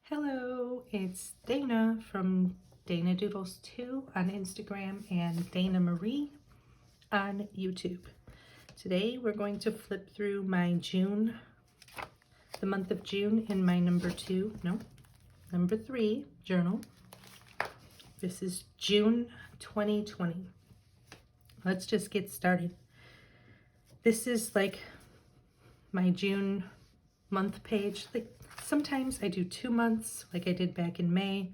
Hello, it's Dana from Dana Doodles 2 on Instagram and Dana Marie on YouTube. Today we're going to flip through my the month of June in my number 3 journal. This is June 2020. Let's just get started. This is like my June month page. Sometimes I do 2 months like I did back in May.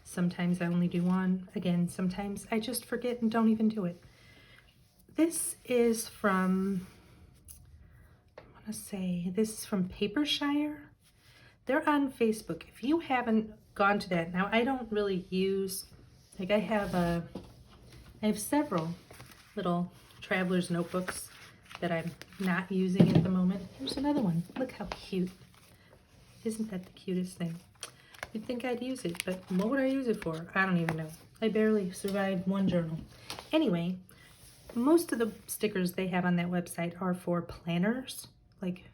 Sometimes I only do one. Again, sometimes I just forget and don't even do it. This is from, this is from Papershire. They're on Facebook. If you haven't gone to that, now I don't really use, I have several little traveler's notebooks that I'm not using at the moment. Here's another one. Look how cute. Isn't that the cutest thing? You'd think I'd use it, but what would I use it for? I don't even know. I barely survived one journal. Anyway, most of the stickers they have on that website are for planners, like,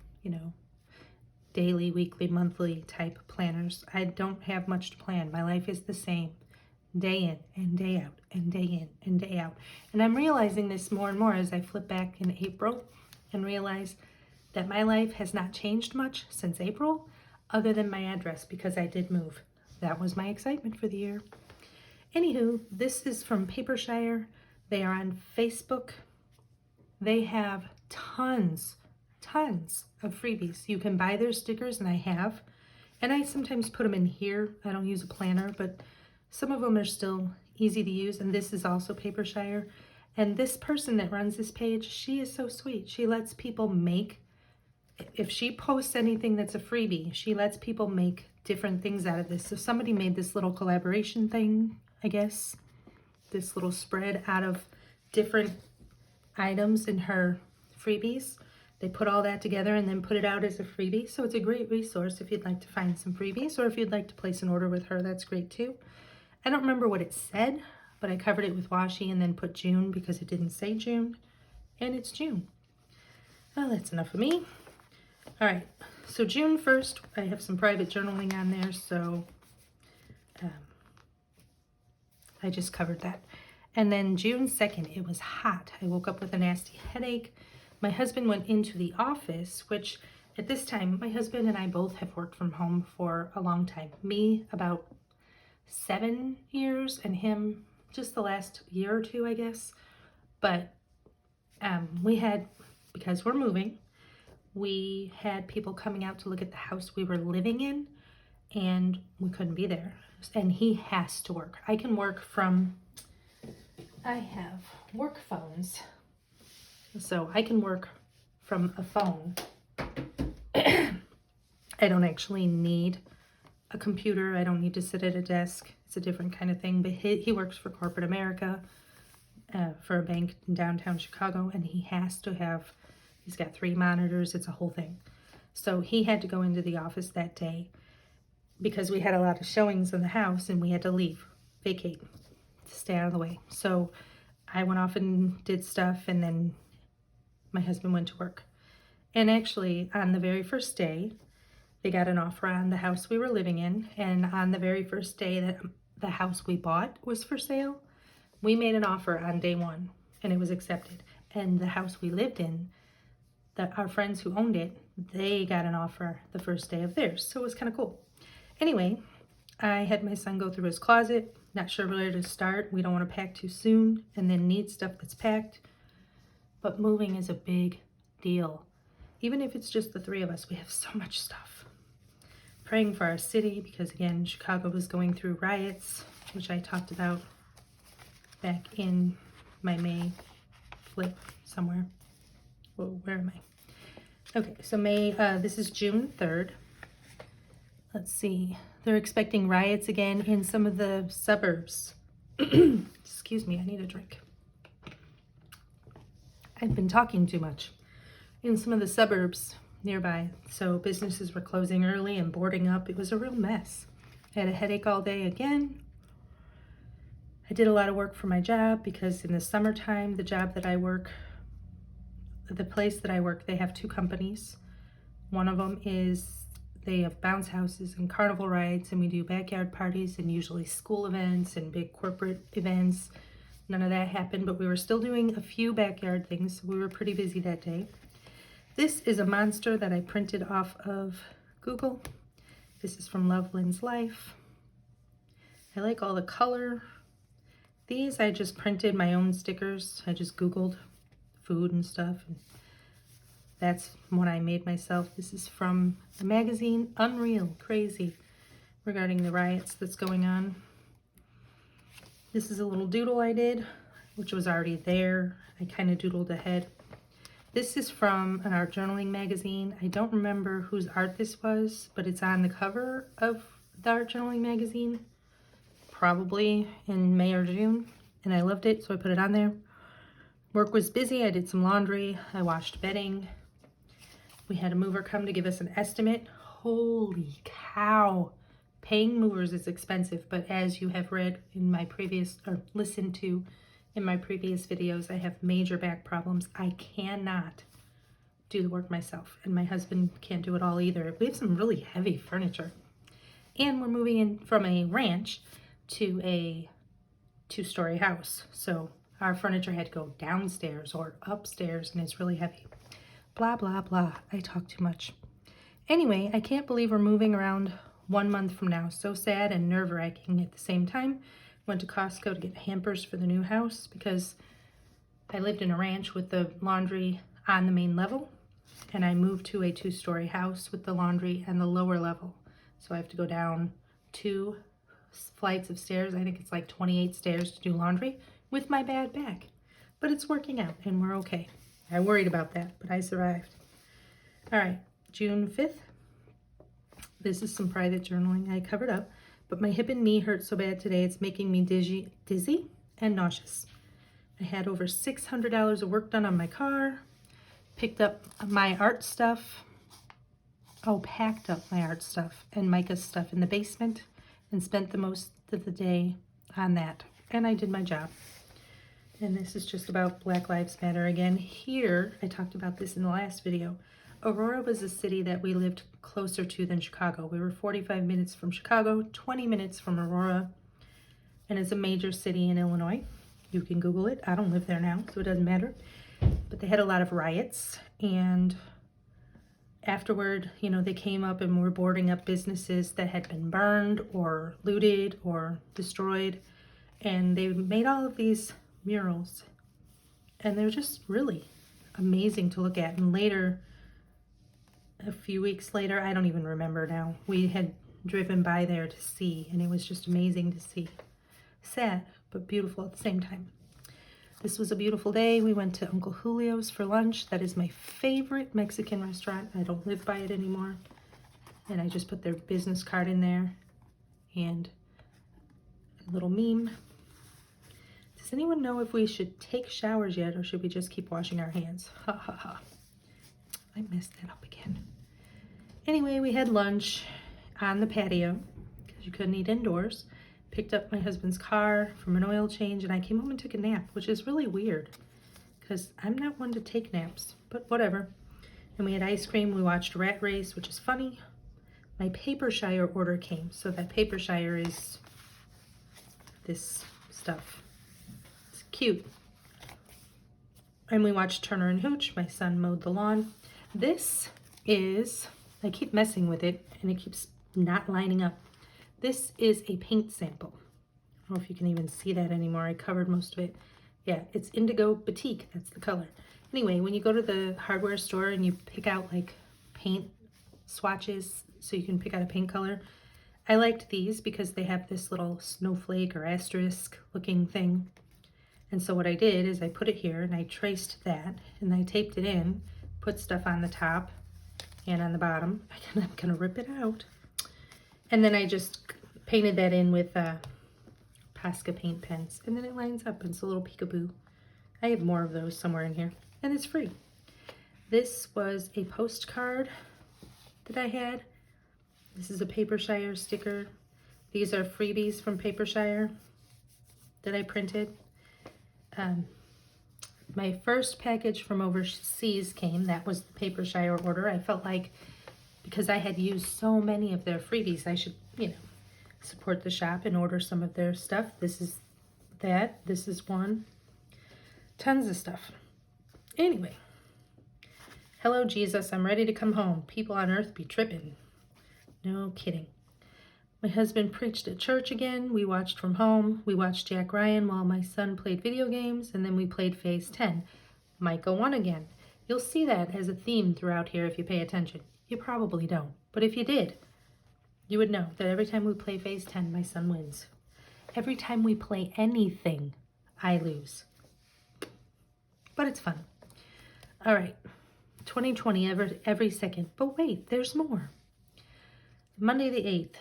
daily, weekly, monthly type planners. I don't have much to plan. My life is the same, day in and day out and day in and day out. And I'm realizing this more and more as I flip back in April and realize that my life has not changed much since April, other than my address, because I did move. That was my excitement for the year. Anywho, this is from Papershire. They are on Facebook. They have tons of freebies. You can buy their stickers, and I have. And I sometimes put them in here. I don't use a planner, but some of them are still easy to use. And this is also Papershire. And this person that runs this page, she is so sweet. She lets people make, if she posts anything that's a freebie, she lets people make different things out of this. So somebody made this little collaboration thing, I guess, this little spread out of different items in her freebies. They put all that together and then put it out as a freebie. So it's a great resource if you'd like to find some freebies, or if you'd like to place an order with her, that's great too. I don't remember what it said, but I covered it with washi and then put June because it didn't say June, and it's June. Well, that's enough of me. All right, so June 1st, I have some private journaling on there, so I just covered that. And then June 2nd, it was hot. I woke up with a nasty headache. My husband went into the office, which at this time, my husband and I both have worked from home for a long time. Me, about 7 years, and him just the last year or two, I guess. But we had, because we're moving, we had people coming out to look at the house we were living in, and we couldn't be there. And he has to work. I can work from, I have work phones. So I can work from a phone. I don't actually need a computer. I don't need to sit at a desk. It's a different kind of thing. But he works for corporate America, for a bank in downtown Chicago, and he has to have, he's got 3 monitors. It's a whole thing. So he had to go into the office that day because we had a lot of showings in the house, and we had to leave, vacate, to stay out of the way. So I went off and did stuff, and then my husband went to work. And actually, on the very first day, they got an offer on the house we were living in. And on the very first day that the house we bought was for sale, we made an offer on day 1, and it was accepted. And the house we lived in, our friends who owned it, they got an offer the first day of theirs. So it was kind of cool. Anyway, I had my son go through his closet, not sure where to start. We don't want to pack too soon and then need stuff that's packed. But moving is a big deal. Even if it's just the 3 of us, we have so much stuff. Praying for our city because, again, Chicago was going through riots, which I talked about back in my May flip somewhere. Whoa, where am I? Okay, so this is June 3rd. Let's see. They're expecting riots again in some of the suburbs. Excuse me, I need a drink. I've been talking too much. In some of the suburbs nearby. So businesses were closing early and boarding up. It was a real mess. I had a headache all day again. I did a lot of work for my job because in the summertime, the job that I work, the place that I work, they have 2 companies. One of them is They have bounce houses and carnival rides, and we do backyard parties and usually school events and big corporate events. None of that happened, but we were still doing a few backyard things. So we were pretty busy that day. This is a monster that I printed off of Google. This is from Lynn's Life. I like all the color. These I just printed my own stickers. I just Googled food and stuff. And that's what I made myself. This is from the magazine Unreal, crazy, regarding the riots that's going on. This is a little doodle I did, which was already there. I kind of doodled ahead. This is from an art journaling magazine. I don't remember whose art this was, but it's on the cover of the art journaling magazine, probably in May or June, and I loved it, so I put it on there. Work was busy. I did some laundry. I washed bedding. We had a mover come to give us an estimate. Holy cow. Paying movers is expensive, but as you have read in my previous, or listened to in my previous videos, I have major back problems. I cannot do the work myself, and my husband can't do it all either. We have some really heavy furniture. And we're moving in from a ranch to a 2-story house. So our furniture had to go downstairs or upstairs, and it's really heavy. Blah, blah, blah. I talk too much. Anyway, I can't believe we're moving around 1 month from now. So sad and nerve-wracking at the same time. Went to Costco to get hampers for the new house because I lived in a ranch with the laundry on the main level, and I moved to a 2-story house with the laundry on the lower level. So I have to go down 2 flights of stairs. I think it's like 28 stairs to do laundry with my bad back. But it's working out and we're okay. I worried about that, but I survived. All right, June 5th. This is some private journaling I covered up, but my hip and knee hurt so bad today it's making me dizzy and nauseous. I had over $600 of work done on my car, picked up my art stuff, packed up my art stuff and Micah's stuff in the basement and spent the most of the day on that. And I did my job. And this is just about Black Lives Matter again. Here, I talked about this in the last video. Aurora was a city that we lived closer to than Chicago. We were 45 minutes from Chicago, 20 minutes from Aurora, and it's a major city in Illinois. You can Google it. I don't live there now, so it doesn't matter. But they had a lot of riots, and afterward, you know, they came up and were boarding up businesses that had been burned or looted or destroyed, and they made all of these murals, and they're just really amazing to look at. And later, a few weeks later, I don't even remember now, we had driven by there to see, and it was just amazing to see. Sad, but beautiful at the same time. This was a beautiful day. We went to Uncle Julio's for lunch. That is my favorite Mexican restaurant. I don't live by it anymore, and I just put their business card in there and a little meme. Does anyone know if we should take showers yet, or should we just keep washing our hands? Ha ha ha. I messed that up again. Anyway, we had lunch on the patio because you couldn't eat indoors. Picked up my husband's car from an oil change, and I came home and took a nap, which is really weird because I'm not one to take naps, but whatever. And we had ice cream. We watched Rat Race, which is funny. My Papershire order came. So that Papershire is this stuff. It's cute. And we watched Turner and Hooch. My son mowed the lawn. This is, I keep messing with it and it keeps not lining up. This is a paint sample. I don't know if you can even see that anymore. I covered most of it. Yeah, it's Indigo Batik. That's the color. Anyway, when you go to the hardware store and you pick out like paint swatches so you can pick out a paint color, I liked these because they have this little snowflake or asterisk looking thing. And so what I did is I put it here and I traced that and I taped it in, put stuff on the top and on the bottom. I'm gonna rip it out. And then I just painted that in with Posca paint pens, and then it lines up and it's a little peekaboo. I have more of those somewhere in here, and it's free. This was a postcard that I had. This is a Papershire sticker. These are freebies from Papershire that I printed. My first package from overseas came. That was the Papershire order. I felt like because I had used so many of their freebies. I should, support the shop and order some of their stuff. This is that. This is one. Tons of stuff. Anyway. Hello, Jesus. I'm ready to come home. People on earth be tripping. No kidding. My husband preached at church again. We watched from home. We watched Jack Ryan while my son played video games, and then we played Phase 10. Micah won again. You'll see that as a theme throughout here if you pay attention. You probably don't, but if you did, you would know that every time we play Phase 10, my son wins. Every time we play anything, I lose. But it's fun. All right, 2020 every second. But wait, there's more. Monday the 8th.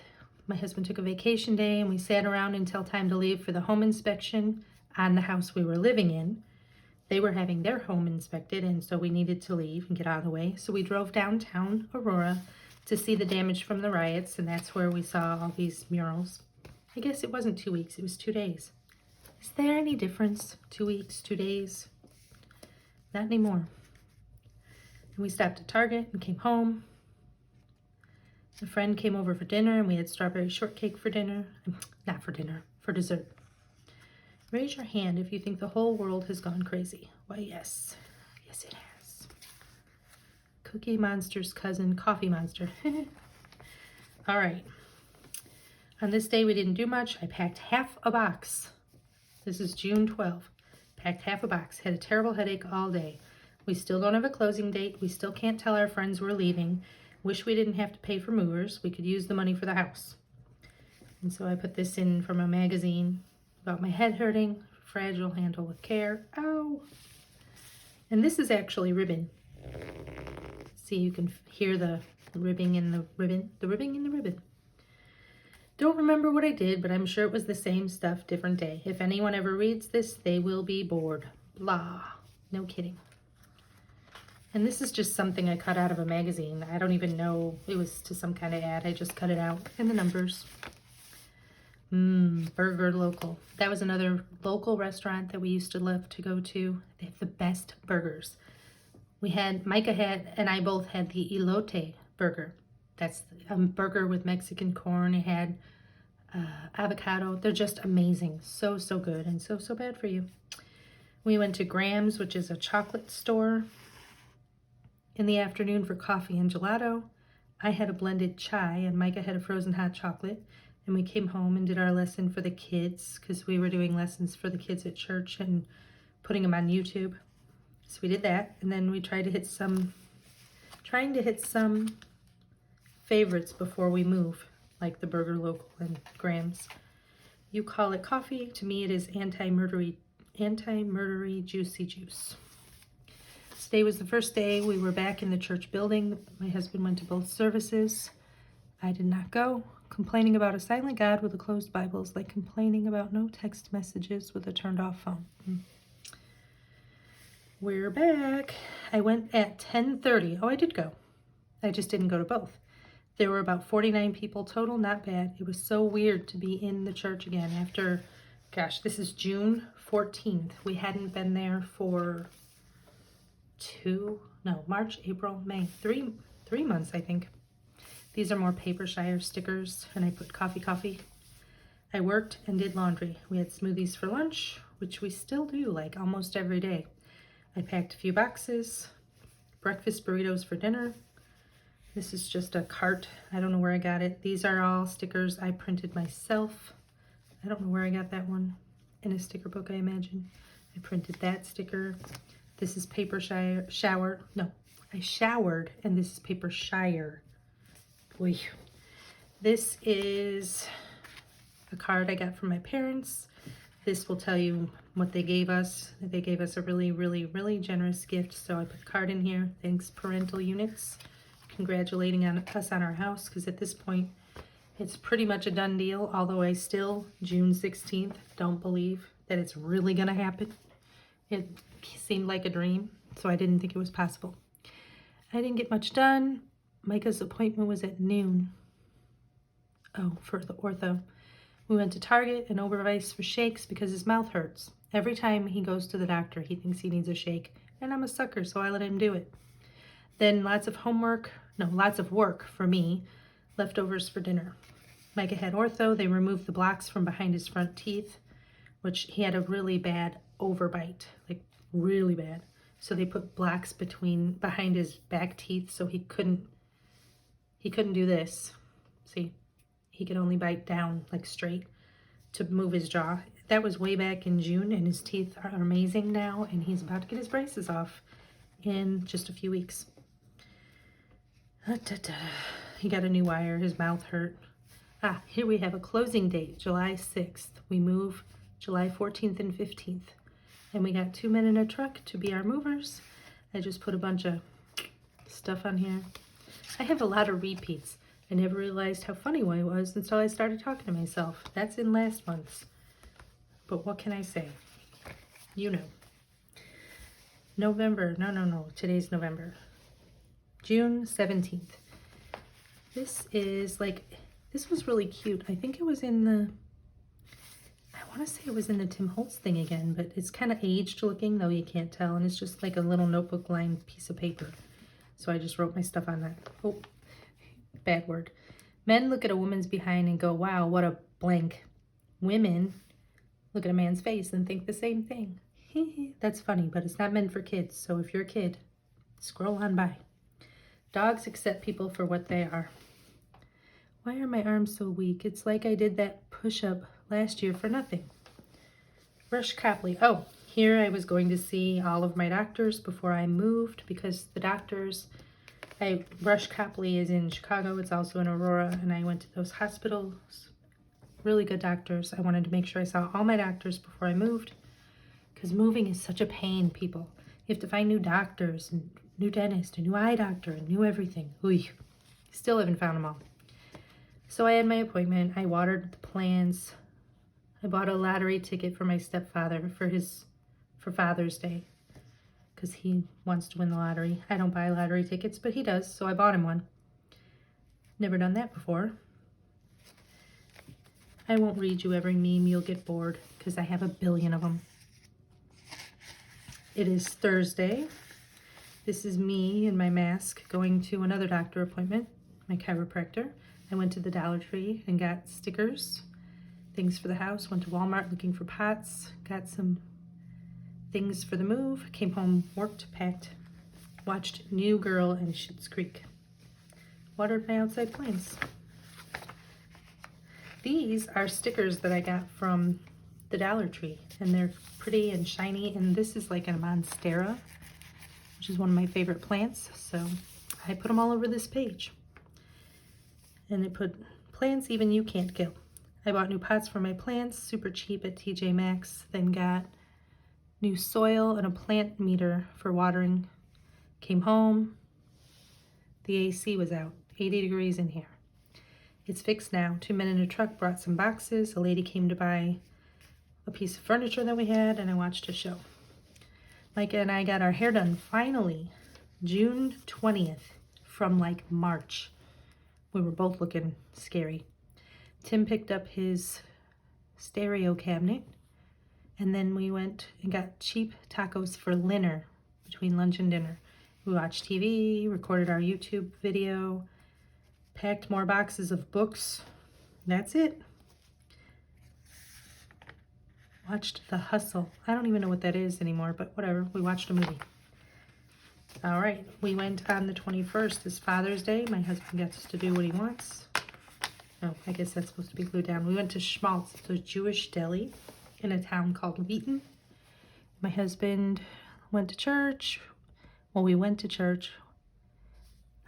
My husband took a vacation day and we sat around until time to leave for the home inspection on the house we were living in. They were having their home inspected, and so we needed to leave and get out of the way. So we drove downtown Aurora to see the damage from the riots, and that's where we saw all these murals. I guess it wasn't 2 weeks, it was 2 days. Is there any difference? 2 weeks, 2 days? Not anymore. And we stopped at Target and came home. A friend came over for dinner, and we had strawberry shortcake for dinner. Not for dinner, for dessert. Raise your hand if you think the whole world has gone crazy. Why, yes. Yes, it has. Cookie Monster's cousin, Coffee Monster. All right. On this day, we didn't do much. I packed half a box. This is June 12th. Packed half a box. Had a terrible headache all day. We still don't have a closing date. We still can't tell our friends we're leaving. Wish we didn't have to pay for movers. We could use the money for the house. And so I put this in from a magazine about my head hurting. Fragile, handle with care. Ow! And this is actually ribbon. See, you can hear the ribbing in the ribbon. The ribbing in the ribbon. Don't remember what I did, but I'm sure it was the same stuff, different day. If anyone ever reads this, they will be bored. Blah. No kidding. And this is just something I cut out of a magazine. I don't even know. It was to some kind of ad. I just cut it out. And the numbers. Burger Local. That was another local restaurant that we used to love to go to. They have the best burgers. Micah and I both had the elote burger. That's a burger with Mexican corn. It had avocado. They're just amazing. So, so good and so, so bad for you. We went to Graham's, which is a chocolate store, in the afternoon for coffee and gelato. I had a blended chai and Micah had a frozen hot chocolate. And we came home and did our lesson for the kids because we were doing lessons for the kids at church and putting them on YouTube. So we did that. And then we tried to hit some favorites before we move, like the Burger Local and Graham's. You call it coffee. To me, it is anti-murdery juicy juice. Today was the first day we were back in the church building. My husband went to both services. I did not go. Complaining about a silent God with a closed Bible is like complaining about no text messages with a turned off phone. We're back. I went at 10:30. Oh, I did go. I just didn't go to both. There were about 49 people total. Not bad. It was so weird to be in the church again after, gosh, this is June 14th. We hadn't been there for March, April, May. Three months, I think. These are more Papershire stickers, and I put coffee. I worked and did laundry. We had smoothies for lunch, which we still do, like almost every day. I packed a few boxes, breakfast burritos for dinner. This is just a cart. I don't know where I got it. These are all stickers I printed myself. I don't know where I got that one. In a sticker book, I imagine. I printed that sticker. This is Papershire. I showered, and this is Papershire. Boy, this is a card I got from my parents. This will tell you what they gave us. They gave us a really, really, really generous gift. So I put the card in here. Thanks, parental units. Congratulating us on our house, because at this point, it's pretty much a done deal. Although I still, June 16th, don't believe that it's really going to happen. It seemed like a dream, so I didn't think it was possible. I didn't get much done. Micah's appointment was at noon. Oh, for the ortho. We went to Target and Oberweis for shakes because his mouth hurts. Every time he goes to the doctor, he thinks he needs a shake. And I'm a sucker, so I let him do it. Then lots of homework no, lots of work for me, leftovers for dinner. Micah had ortho. They removed the blocks from behind his front teeth, which he had a really bad overbite, like really bad. So they put blocks behind his back teeth so he couldn't do this. See, he could only bite down like straight to move his jaw. That was way back in June, and his teeth are amazing now, and he's about to get his braces off in just a few weeks. He got a new wire. His mouth hurt. Here we have a closing date, July 6th. We move July 14th and 15th. And we got 2 men in a truck to be our movers. I just put a bunch of stuff on here. I have a lot of repeats. I never realized how funny I was until I started talking to myself. That's in last month's. But what can I say? You know. November. No. Today's November. June 17th. This was really cute. I think it was in the, I want to say it was in the Tim Holtz thing again, but it's kind of aged looking, though you can't tell. And it's just like a little notebook lined piece of paper. So I just wrote my stuff on that. Oh, bad word. Men look at a woman's behind and go, wow, what a blank. Women look at a man's face and think the same thing. That's funny, but it's not meant for kids. So if you're a kid, scroll on by. Dogs accept people for what they are. Why are my arms so weak? It's like I did that push-up last year for nothing. Rush Copley. Oh, here I was going to see all of my doctors before I moved because the doctors, Rush Copley is in Chicago. It's also in Aurora, and I went to those hospitals. Really good doctors. I wanted to make sure I saw all my doctors before I moved because moving is such a pain, people. You have to find new doctors, and new dentist, a new eye doctor, and new everything. Still haven't found them all. So I had my appointment. I watered the plants. I bought a lottery ticket for my stepfather for Father's Day because he wants to win the lottery. I don't buy lottery tickets, but he does, so I bought him one. Never done that before. I won't read you every meme. You'll get bored because I have a billion of them. It is Thursday. This is me in my mask going to another doctor appointment, my chiropractor. I went to the Dollar Tree and got stickers, things for the house. Went to Walmart looking for pots, got some things for the move. Came home, worked, packed, watched New Girl and Schitt's Creek. Watered my outside plants. These are stickers that I got from the Dollar Tree, and they're pretty and shiny, and this is like a monstera, which is one of my favorite plants, so I put them all over this page. And I put plants even you can't kill. I bought new pots for my plants, super cheap at TJ Maxx, then got new soil and a plant meter for watering. Came home, the AC was out, 80 degrees in here. It's fixed now. 2 men in a truck brought some boxes. A lady came to buy a piece of furniture that we had, and I watched a show. Micah and I got our hair done finally, June 20th, from like March. We were both looking scary. Tim picked up his stereo cabinet, and then we went and got cheap tacos for Lynn between lunch and dinner. We watched TV, recorded our YouTube video, packed more boxes of books. That's it. Watched The Hustle. I don't even know what that is anymore, but whatever. We watched a movie. All right. We went on the 21st, this Father's Day. My husband gets to do what he wants. Oh, I guess that's supposed to be glued down. We went to Schmaltz, it's a Jewish deli in a town called Wheaton. My husband went to church. Well, we went to church.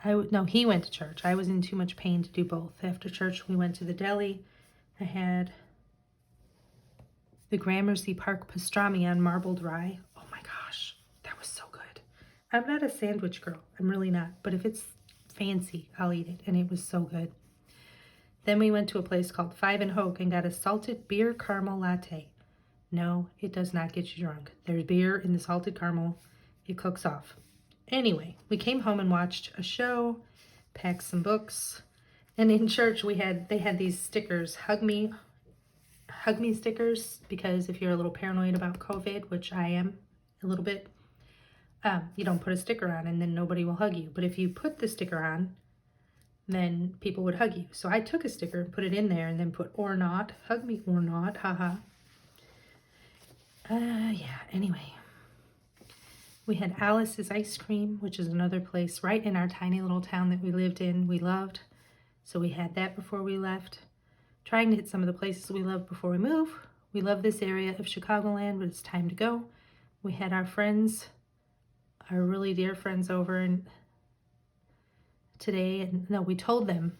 He went to church. I was in too much pain to do both. After church, we went to the deli. I had the Gramercy Park pastrami on marbled rye. Oh my gosh, that was so good. I'm not a sandwich girl. I'm really not. But if it's fancy, I'll eat it. And it was so good. Then we went to a place called Five and Hoke and got a salted beer caramel latte. No, it does not get you drunk. There's beer in the salted caramel. It cooks off. Anyway, we came home and watched a show, packed some books, and in church they had these stickers, hug me stickers, because if you're a little paranoid about COVID, which I am a little bit, You don't put a sticker on and then nobody will hug you. But if you put the sticker on, then people would hug you. So I took a sticker and put it in there and then put or not, hug me or not, haha. Yeah, anyway. We had Alice's Ice Cream, which is another place right in our tiny little town that we lived in, we loved. So we had that before we left. Trying to hit some of the places we love before we move. We love this area of Chicagoland, but it's time to go. We had our friends, our really dear friends over and today, and no, we told them,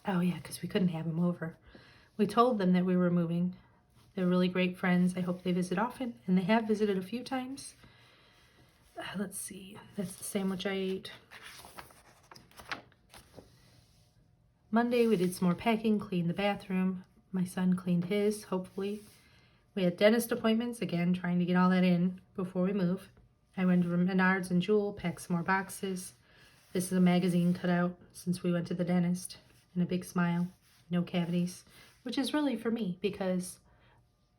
oh yeah, because we couldn't have them over. We told them that we were moving. They're really great friends. I hope they visit often, and they have visited a few times. Let's see, that's the sandwich I ate. Monday, we did some more packing, cleaned the bathroom. My son cleaned his, hopefully. We had dentist appointments, again, trying to get all that in before we move. I went to Menards and Jewel, packed some more boxes. This is a magazine cutout since we went to the dentist. And a big smile, no cavities, which is really for me because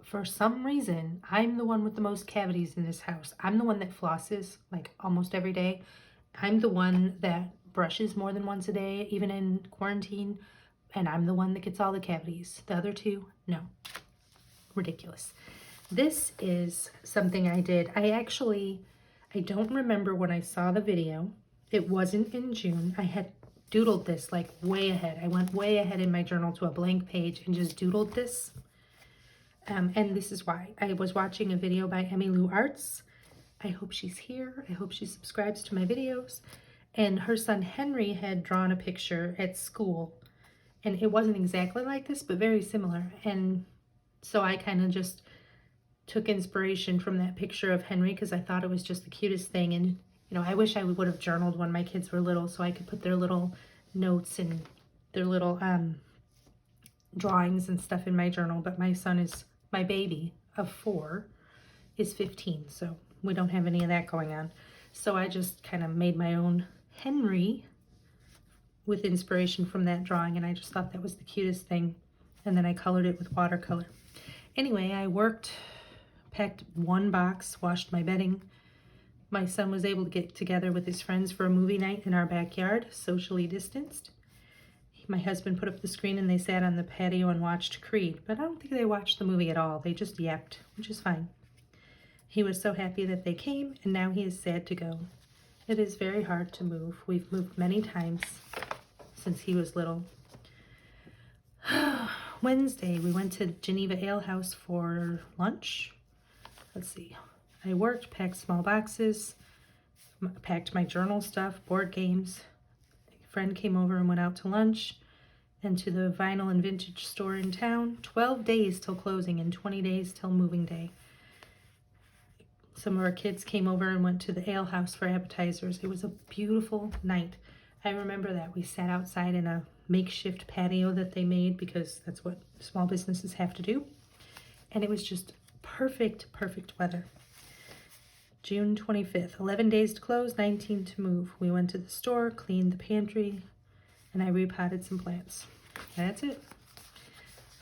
for some reason, I'm the one with the most cavities in this house. I'm the one that flosses like almost every day. I'm the one that brushes more than once a day, even in quarantine. And I'm the one that gets all the cavities. The other two, no. Ridiculous. This is something I did. I don't remember when I saw the video. It wasn't in June. I had doodled this like way ahead. I went way ahead in my journal to a blank page and just doodled this. And this is why. I was watching a video by Emmylou Arts. I hope she's here. I hope she subscribes to my videos. And her son Henry had drawn a picture at school. And it wasn't exactly like this, but very similar. And so I kind of just took inspiration from that picture of Henry because I thought it was just the cutest thing. And, you know, I wish I would have journaled when my kids were little so I could put their little notes and their little drawings and stuff in my journal. But my son is, my baby of 4 is 15, so we don't have any of that going on. So I just kind of made my own Henry with inspiration from that drawing, and I just thought that was the cutest thing. And then I colored it with watercolor. Anyway, I worked, packed one box, washed my bedding. My son was able to get together with his friends for a movie night in our backyard, socially distanced. My husband put up the screen and they sat on the patio and watched Creed, but I don't think they watched the movie at all. They just yapped, which is fine. He was so happy that they came, and now he is sad to go. It is very hard to move. We've moved many times since he was little. Wednesday, we went to Geneva Ale House for lunch. Let's see. I worked, packed small boxes, packed my journal stuff, board games. A friend came over and went out to lunch and to the vinyl and vintage store in town. 12 days till closing and 20 days till moving day. Some of our kids came over and went to the ale house for appetizers. It was a beautiful night. I remember that. We sat outside in a makeshift patio that they made because that's what small businesses have to do. And it was just perfect, perfect weather. June 25th, 11 days to close, 19 to move. We went to the store, cleaned the pantry, and I repotted some plants. That's it.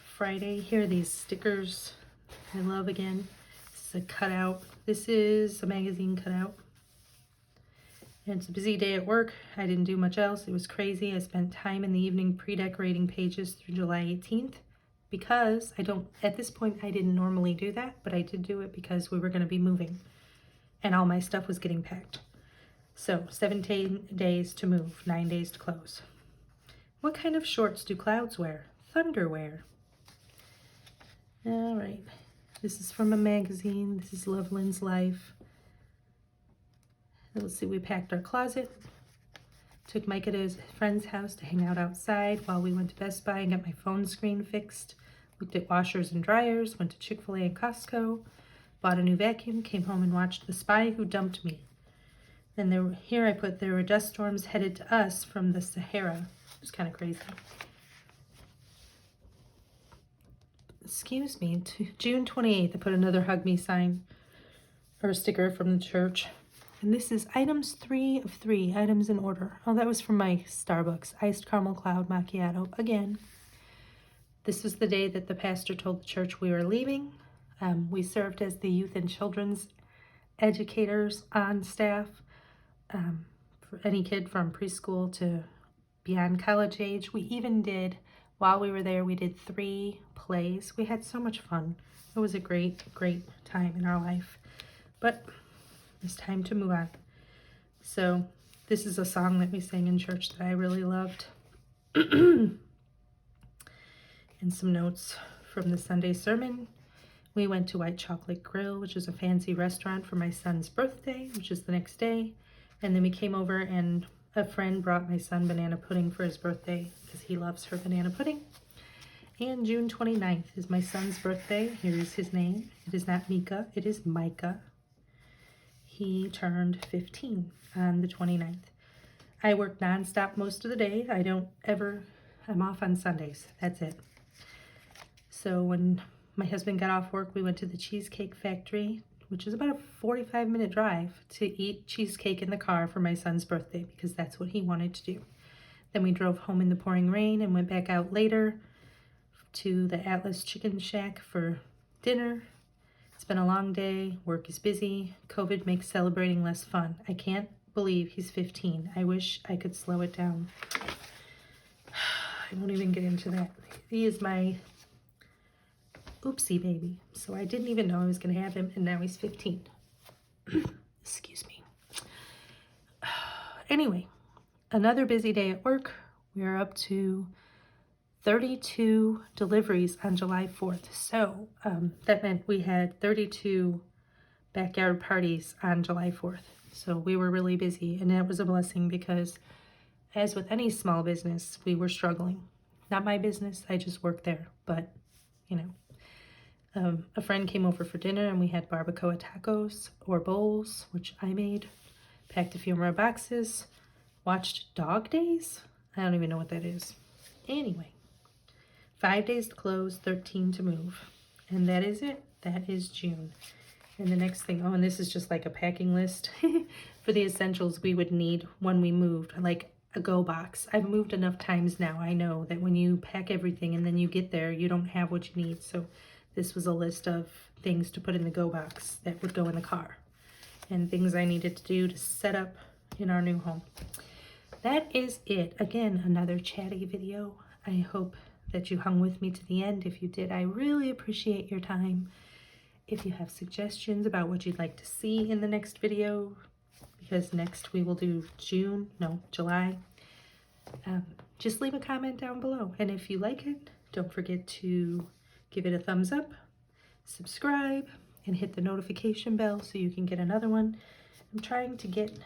Friday, here are these stickers I love again. This is a cutout. This is a magazine cutout. And it's a busy day at work. I didn't do much else. It was crazy. I spent time in the evening pre-decorating pages through July 18th because at this point, I didn't normally do that, but I did do it because we were going to be moving and all my stuff was getting packed. So 17 days to move, 9 days to close. What kind of shorts do clouds wear? Thunder wear. All right. This is from a magazine. This is Love Lynn's Life. Let's see, we packed our closet. Took Micah to his friend's house to hang out outside while we went to Best Buy and got my phone screen fixed. Looked at washers and dryers, went to Chick-fil-A and Costco, bought a new vacuum, came home and watched The Spy Who Dumped Me. Then there were dust storms headed to us from the Sahara. It was kind of crazy. Excuse me, June 28th, I put another Hug Me sign or a sticker from the church. And this is items 3 of 3, items in order. Oh, that was from my Starbucks, iced caramel cloud macchiato again. This was the day that the pastor told the church we were leaving. We served as the youth and children's educators on staff, for any kid from preschool to beyond college age. We even did, while we were there, we did 3 plays. We had so much fun. It was a great, great time in our life. But it's time to move on. So this is a song that we sang in church that I really loved. And some notes from the Sunday sermon. We went to White Chocolate Grill, which is a fancy restaurant, for my son's birthday, which is the next day. And then we came over and a friend brought my son banana pudding for his birthday because he loves her banana pudding. And June 29th is my son's birthday. Here is his name. It is not Mika, it is Micah. He turned 15 on the 29th. I work nonstop most of the day. I'm off on Sundays. That's it. So when my husband got off work, we went to the Cheesecake Factory, which is about a 45-minute drive, to eat cheesecake in the car for my son's birthday because that's what he wanted to do. Then we drove home in the pouring rain and went back out later to the Atlas Chicken Shack for dinner. It's been a long day. Work is busy. COVID makes celebrating less fun. I can't believe he's 15. I wish I could slow it down. I won't even get into that. He is my oopsie baby. So I didn't even know I was going to have him, and now he's 15. Excuse me. Anyway, another busy day at work. We're up to 32 deliveries on July 4th. So that meant we had 32 backyard parties on July 4th. So we were really busy, and that was a blessing because, as with any small business, we were struggling. Not my business, I just worked there, but you know. A friend came over for dinner and we had barbacoa tacos or bowls, which I made, packed a few more boxes, watched Dog Days. I don't even know what that is. Anyway, 5 days to close, 13 to move. And that is it. That is June. And the next thing, and this is just like a packing list for the essentials we would need when we moved, like a go box. I've moved enough times now. I know that when you pack everything and then you get there, you don't have what you need. So this was a list of things to put in the go box that would go in the car and things I needed to do to set up in our new home. That is it. Again, another chatty video. I hope that you hung with me to the end. If you did, I really appreciate your time. If you have suggestions about what you'd like to see in the next video, because next we will do July, just leave a comment down below. And if you like it, don't forget to give it a thumbs up, subscribe, and hit the notification bell so you can get another one. I'm trying to get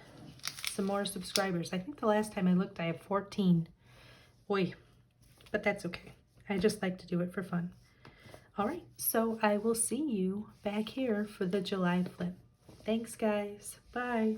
some more subscribers. I think the last time I looked, I have 14. Boy, but that's okay. I just like to do it for fun. All right, so I will see you back here for the July flip. Thanks, guys. Bye.